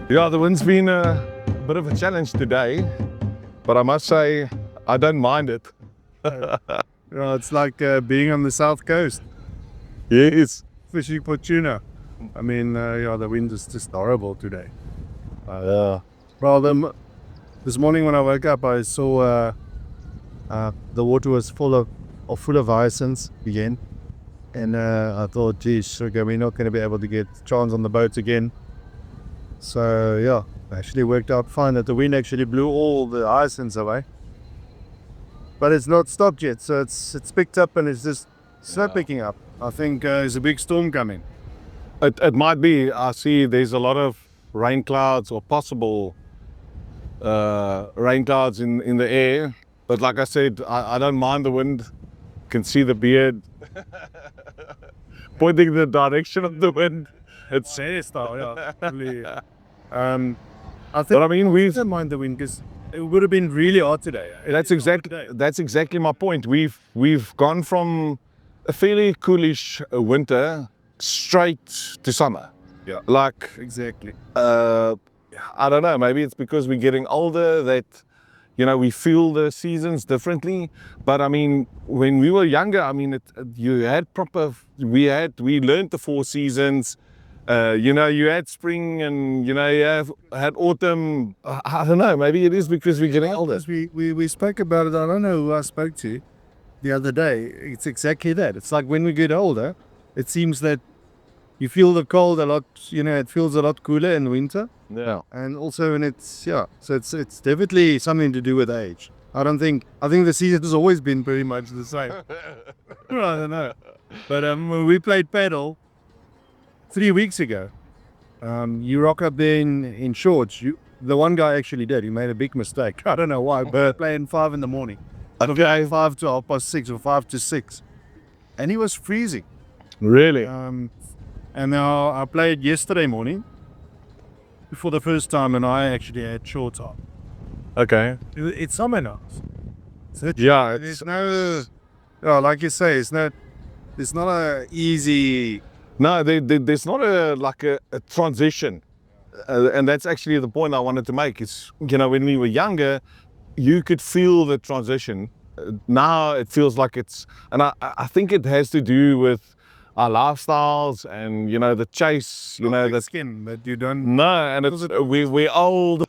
Yeah, the wind's been a bit of a challenge today, but I must say I don't mind it. It's like being on the south coast, Yes. fishing for tuna. I mean, the wind is just horrible today. Yeah. Well, this morning when I woke up, I saw the water was full of hyacinths again, and I thought, geez, okay, we're not going to be able to get chance on the boats again. So yeah, actually worked out fine that the wind actually blew all the hyacinths away, but it's not stopped yet. So it's picked up and it's just not picking up. I think there's a big storm coming. It might be. I see there's a lot of rain clouds or possible rain clouds in the air. But like I said, I don't mind the wind. Can see the beard pointing the direction of the wind. It's Serious though, yeah. Really. I think but I mean I don't mind the wind because it would have been really hot today. that's exactly my point. We've gone from a fairly coolish winter straight to summer. Yeah. Like Exactly. I don't know, maybe it's because we're getting older that, you know, we feel the seasons differently. But I mean, when we were younger, I mean, we learned the 4 seasons. You know, you had spring and, you know, you had autumn. I don't know, maybe it is because we're getting older. We spoke about it. I don't know who I spoke to the other day. It's exactly that. It's like when we get older, it seems that you feel the cold a lot, you know, it feels a lot cooler in winter. Yeah. And also when so it's definitely something to do with age. I think the season has always been pretty much the same. I don't know. But when we played paddle 3 weeks ago, you rock up there in shorts. The one guy actually did. He made a big mistake. I don't know why, but playing 5 in the morning. Okay. 5 to 6:30 or 5 to 6. And he was freezing. Really? And now I played yesterday morning for the first time, and I actually had shorts on. Okay. It's summer now. So Yeah. there's no, like you say, it's not a easy. No, there's not a transition. And that's actually the point I wanted to make is, you know, when we were younger, you could feel the transition. Now it feels like and I think it has to do with our lifestyles and, you know, the chase, you know, the skin that you don't. No, and we're old.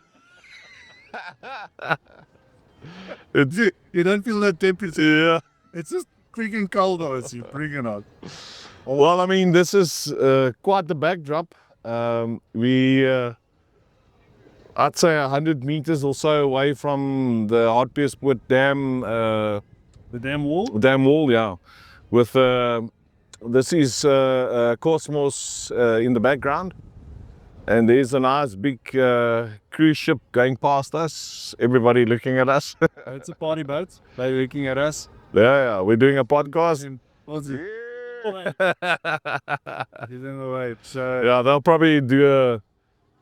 You don't feel that temperature. Yeah. It's just freaking cold, honestly. Freaking hot. Well, I mean, this is quite the backdrop. I'd say 100 meters or so away from the Hartbeespoort Dam. The damn wall? Dam wall, yeah. With this is Cosmos in the background. And there's a nice big cruise ship going past us. Everybody looking at us. It's a party boat. They're looking at us. Yeah, we're doing a podcast. What's it? He's in the way. So Yeah, they'll probably do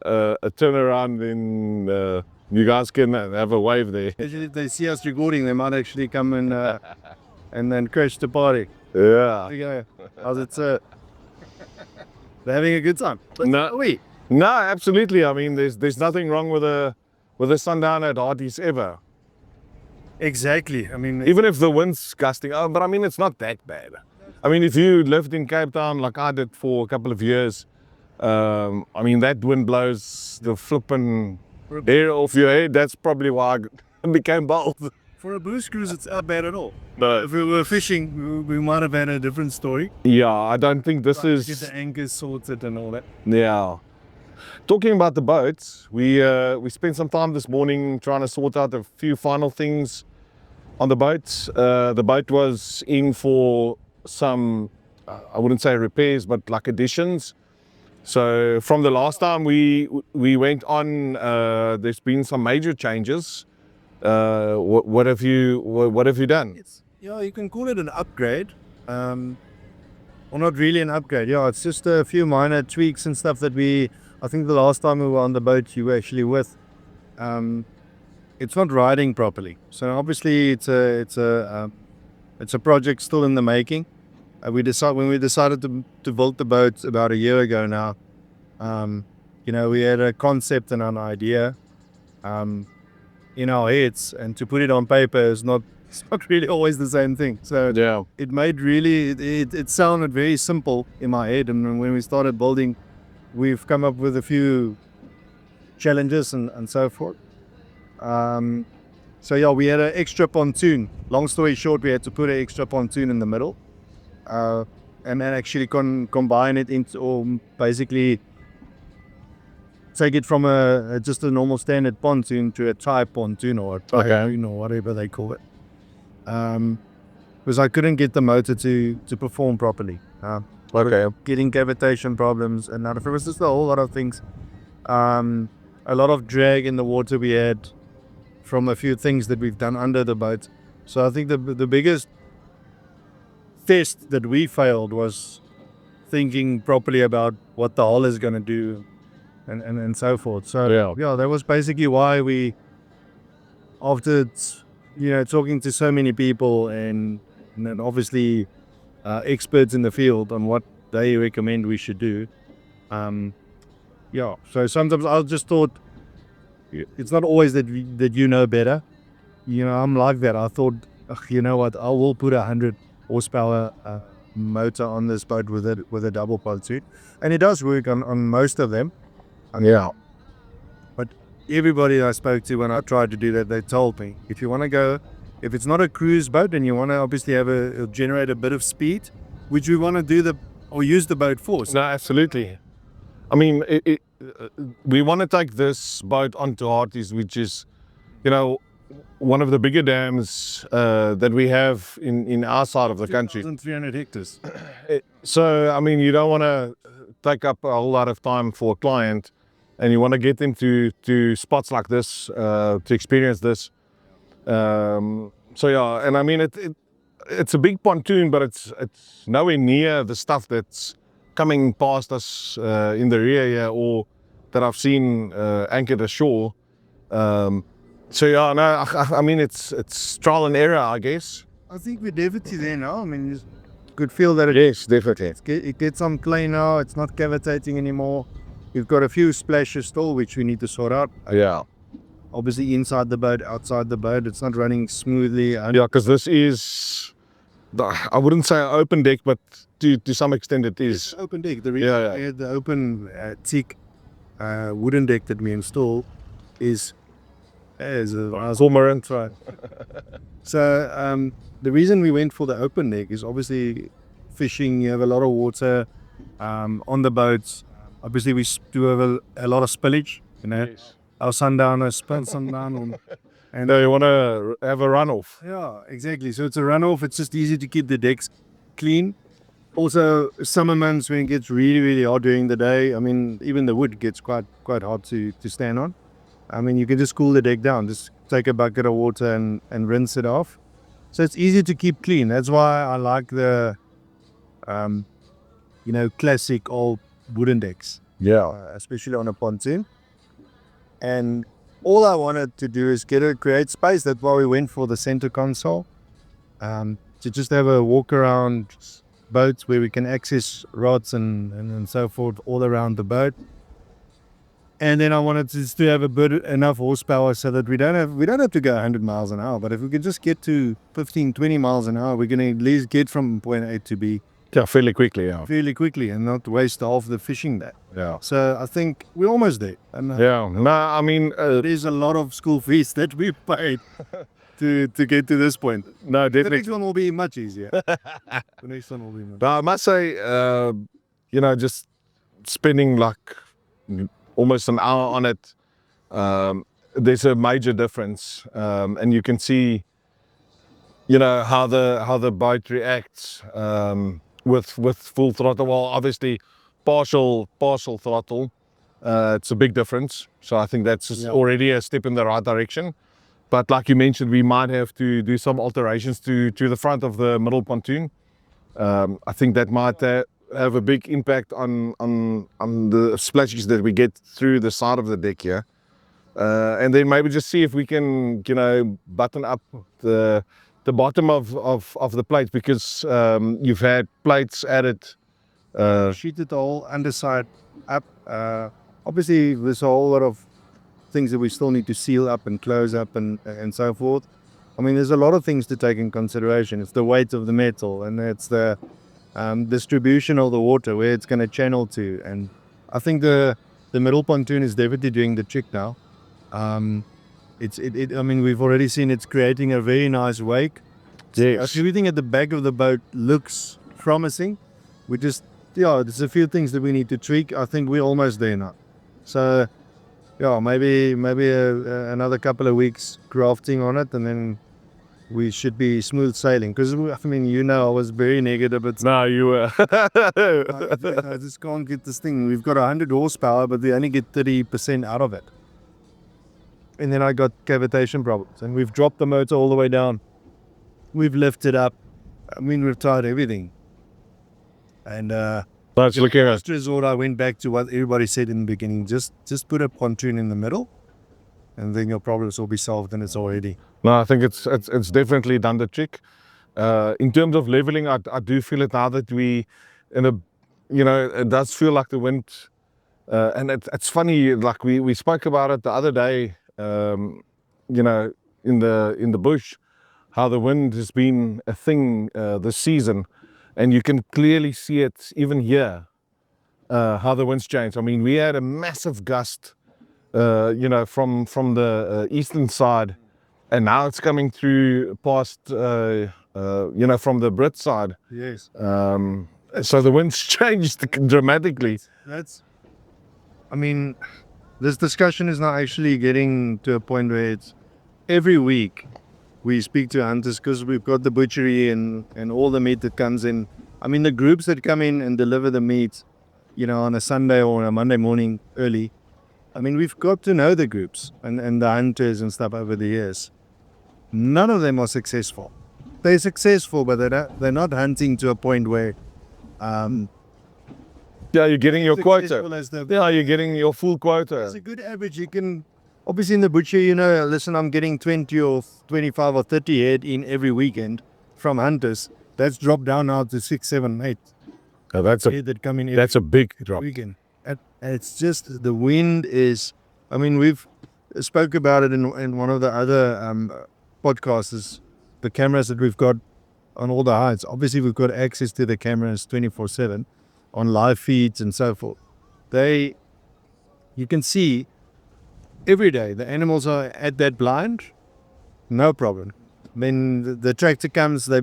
a turnaround in. You guys can have a wave there. actually, if they see us recording, they might actually come and then crash the party. Yeah. Okay. How's it, sir? They're having a good time. No. No, absolutely. I mean, there's nothing wrong with a sundown at Harties ever. Exactly. I mean, Even if the wind's gusting, but I mean, it's not that bad. I mean, if you lived in Cape Town like I did for a couple of years, I mean, that wind blows the flipping hair off your head. That's probably why I became bald. for a booze cruise, it's not bad at all. No. If we were fishing, we might have had a different story. Yeah, I don't think this Get is. the anchors sorted and all that. Yeah. Talking about the boats, we spent some time this morning trying to sort out a few final things on the boat. The boat was in for some, I wouldn't say repairs, but like additions. So from the last time we went on, there's been some major changes. What have you done? Yeah, you can call it an upgrade. Well, not really an upgrade. Yeah, it's just a few minor tweaks and stuff that I think the last time we were on the boat, you were actually with. It's not riding properly. So obviously it's a project still in the making. When we decided to build the boat about a year ago now, you know, we had a concept and an idea in our heads, and to put it on paper is not, it's not really always the same thing. So Yeah. it made really, it sounded very simple in my head, and when we started building, we've come up with a few challenges and so forth. So yeah, we had an extra pontoon. Long story short, we had to put an extra pontoon in the middle, and then actually combine it into, or basically take it from just a normal standard pontoon to a tri pontoon or a pontoon or whatever they call it. Because I couldn't get the motor to perform properly. Getting cavitation problems, and it was just a whole lot of things. A lot of drag in the water we had from a few things that we've done under the boat. So I think the biggest test that we failed was thinking properly about what the hull is going to do and so forth. So yeah, that was basically why we, after talking to so many people and then obviously experts in the field on what they recommend we should do. So sometimes I just thought, it's not always that you know better. I'm like that. I thought, you know what, I will put 100 horsepower motor on this boat with a double pontoon, and it does work on most of them. But everybody I spoke to when I tried to do that, they told me, if you want to go, if it's not a cruise boat and you want to obviously generate a bit of speed, which we want to do use the boat for. No, absolutely. I mean, we want to take this boat onto Harties, which is, one of the bigger dams that we have in our side of the country. 2,300 hectares. So, I mean, you don't want to take up a whole lot of time for a client, and you want to get them to spots like this to experience this. So yeah, and I mean, it's a big pontoon, but it's nowhere near the stuff that's coming past us in the rear here, or that I've seen anchored ashore. So yeah, no, I mean, it's trial and error, I guess. I think we're definitely there now. I mean, you could feel that yes, definitely. It gets some clay now. It's not cavitating anymore. We've got a few splashes still, which we need to sort out. Yeah. Obviously, inside the boat, outside the boat, it's not running smoothly. Yeah, because this is, I wouldn't say an open deck, but to some extent it is. It's open deck. The reason the open teak wooden deck that we installed is a cormorant, right? So the reason we went for the open deck is obviously fishing. You have a lot of water on the boats. Obviously, we do have a lot of spillage. Yes. Our sundowners spend sundown and you want to have a runoff. Yeah, exactly. So it's a runoff. It's just easy to keep the decks clean. Also, summer months when it gets really, really hot during the day, I mean, even the wood gets quite hot to stand on. I mean, you can just cool the deck down. Just take a bucket of water and rinse it off. So it's easy to keep clean. That's why I like the, classic old wooden decks. Yeah. Especially on a pontoon. And all I wanted to do is create space. That's why we went for the center console. To just have a walk around boat where we can access rods and so forth all around the boat. And then I wanted to have enough horsepower so that we don't have to go 100 miles an hour. But if we can just get to 15, 20 miles an hour, we're going to at least get from point A to B. Yeah, fairly quickly, and not waste half the fishing day. Yeah. So I think we're almost there. And, no, I mean, there's a lot of school fees that we paid to get to this point. No, definitely. The next one will be much easier. But I must say, just spending like almost an hour on it, there's a major difference, and you can see, how the boat reacts. With full throttle, well, obviously partial throttle, it's a big difference. So I think that's already a step in the right direction. But like you mentioned, we might have to do some alterations to the front of the middle pontoon. I think that might have a big impact on the splashes that we get through the side of the deck here. And then maybe just see if we can, button up the bottom of the plates, because you've had plates added. Sheeted the whole underside up. Obviously, there's a whole lot of things that we still need to seal up and close up and so forth. I mean, there's a lot of things to take in consideration. It's the weight of the metal, and it's the distribution of the water, where it's going to channel to. And I think the middle pontoon is definitely doing the trick now. I mean, we've already seen it's creating a very nice wake. Yes. Everything at the back of the boat looks promising. We just, there's a few things that we need to tweak. I think we're almost there now. So, maybe another couple of weeks grafting on it, and then we should be smooth sailing. Because, I mean, I was very negative. No, you were. I just can't get this thing. We've got 100 horsepower, but we only get 30% out of it. And then I got cavitation problems, and we've dropped the motor all the way down. We've lifted up. I mean, we've tried everything. And That's looking at. last resort, I went back to what everybody said in the beginning. Just put a pontoon in the middle, and then your problems will be solved, and it's already. No, I think it's definitely done the trick. In terms of leveling, I do feel it now that we, it does feel like the wind, and it's funny. Like we spoke about it the other day, in the bush, how the wind has been a thing this season, and you can clearly see it even here, how the wind's changed. I mean, we had a massive gust, from the eastern side, and now it's coming through past, from the Brit side. Yes. So the wind's changed dramatically. I mean, this discussion is now actually getting to a point where it's every week we speak to hunters, because we've got the butchery and all the meat that comes in. I mean, the groups that come in and deliver the meat, on a Sunday or on a Monday morning early. I mean, we've got to know the groups and the hunters and stuff over the years. None of them are successful. They're successful, but they're not hunting to a point where you're getting your quota. successful as You're getting your full quota. It's a good average. You can, obviously in the butcher, listen, I'm getting 20 or 25 or 30 head in every weekend from hunters. That's dropped down now to 6, 7, 8. Oh, that's head that come in every a big drop. weekend. And it's just the wind is. I mean, we've spoke about it in one of the other podcasts. The cameras that we've got on all the heights. Obviously, we've got access to the cameras 24/7 on live feeds and so forth. You can see every day the animals are at that blind, no problem. When the tractor comes, they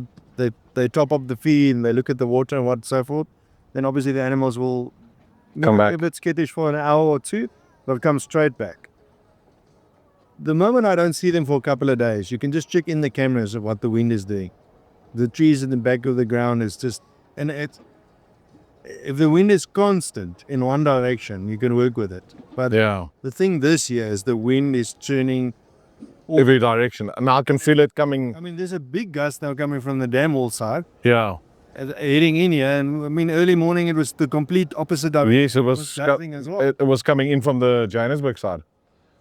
top up the feed and they look at the water and what so forth. Then obviously the animals will come back. If it's skittish for an hour or two, they'll come straight back. The moment I don't see them for a couple of days, you can just check in the cameras of what the wind is doing. The trees in the back of the ground is just, and if the wind is constant in one direction, you can work with it. But the thing this year is the wind is turning every direction, and I can feel it coming. I mean, there's a big gust now coming from the dam wall side. Yeah. Heading in here, and I mean, early morning it was the complete opposite direction. Yes, it was. As well. It was coming in from the Johannesburg side,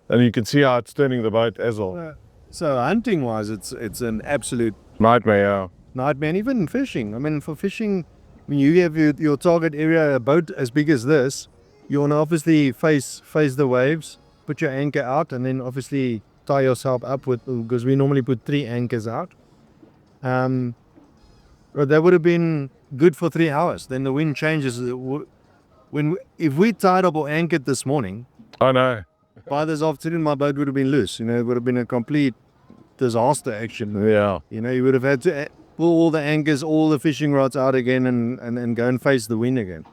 and you can see how it's turning the boat as well. So hunting wise, it's an absolute nightmare. Yeah. Nightmare, and even fishing. I mean, for fishing, when you have your target area, a boat as big as this, you want to obviously face the waves, put your anchor out, and then obviously tie yourself up with, because we normally put 3 anchors out. But that would have been good for 3 hours. Then the wind changes. If we tied up or anchored this morning, I know. By this afternoon, my boat would have been loose. It would have been a complete disaster action. Yeah. You would have had to pull all the anchors, all the fishing rods out again, and go and face the wind again.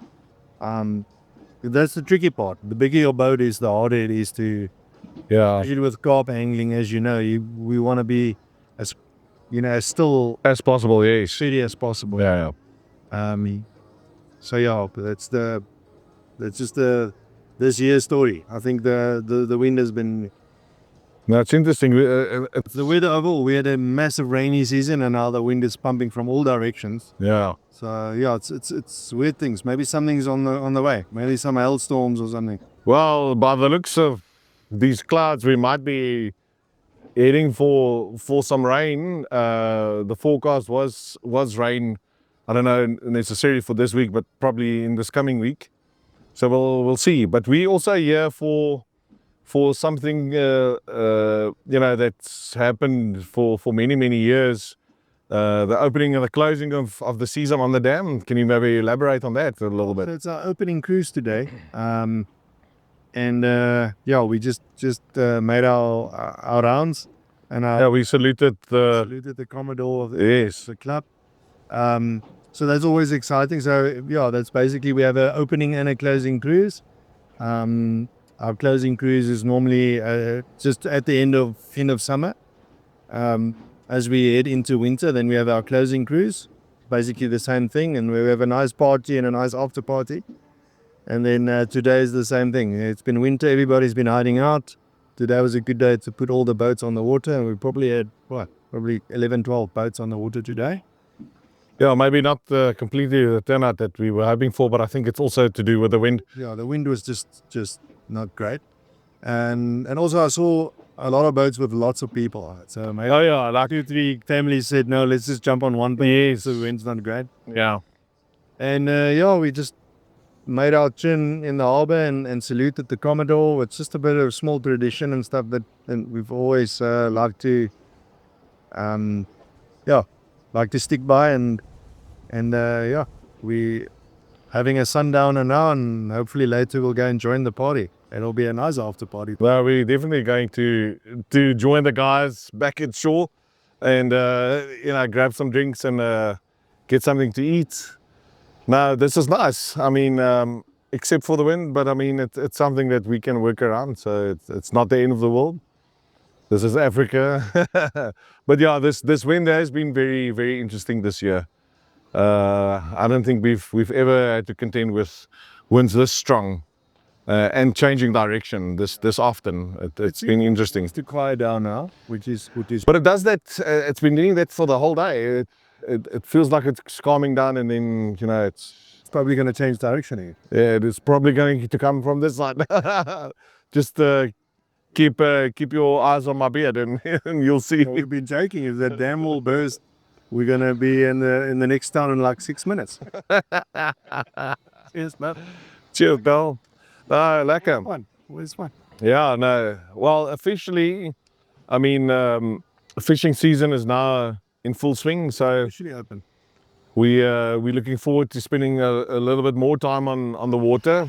That's the tricky part. The bigger your boat is, the harder it is to. Yeah. Especially with carp angling, as you know, we want to be as still as possible. Yes. Steady as possible. Yeah. So that's just this year's story. I think the wind has been. No, it's interesting. The weather overall, we had a massive rainy season, and now the wind is pumping from all directions. Yeah. So it's weird things. Maybe something's on the way. Maybe some hailstorms or something. Well, by the looks of these clouds, we might be heading for some rain. The forecast was rain. I don't know necessarily for this week, but probably in this coming week. So we'll see. But we also here for something you know, that's happened for many years. The opening and the closing of the season on the dam. Can you maybe elaborate on that a little bit? So it's our opening cruise today, and yeah, we just made our rounds, and Yeah, we saluted the Commodore of yes. the club. So that's always exciting. So yeah, that's basically, we have an opening and a closing cruise. Our closing cruise is normally just at the end of summer. As we head into winter, then we have our closing cruise, basically the same thing, and we have a nice party and a nice after party. And then today is the same thing. It's been winter, everybody's been hiding out. Today was a good day to put all the boats on the water, and we probably had probably 11, 12 boats on the water today. Yeah, maybe not completely the turnout that we were hoping for, but I think it's also to do with the wind. Yeah, the wind was just not great, and also I saw a lot of boats with lots of people. So maybe like 2-3 families said, no, let's just jump on one boat. Yes. So the wind's not great. Yeah. And yeah, we just made our chin in the harbor and saluted the Commodore. It's just a bit of small tradition and stuff that we've always liked to, like to stick by. And yeah, we having a sundowner now, and hopefully later we'll go and join the party. It'll be a nice after party. Well, we're definitely going to join the guys back at shore, and you know, grab some drinks and get something to eat. No, this is nice. I mean, except for the wind, but I mean, it's something that we can work around. So it's not the end of the world. This is Africa. But yeah, this wind has been very interesting this year. I don't think we've ever had to contend with winds this strong and changing direction this often. It's been interesting. It's to quiet down now, which is. But it does that. It's been doing that for the whole day. It feels like it's calming down, and then, you know, it's probably going to change direction here. Yeah, it is probably going to come from this side. Just keep your eyes on my beard, and you'll see. We've been joking, if that dam will burst, we're going to be in the next town in like 6 minutes. Cheers, man. Cheers, Bill. No, lekker. Where's one? Yeah, no. Well, officially, I mean, fishing season is now in full swing, so Officially open. we're looking forward to spending a little bit more time on the water.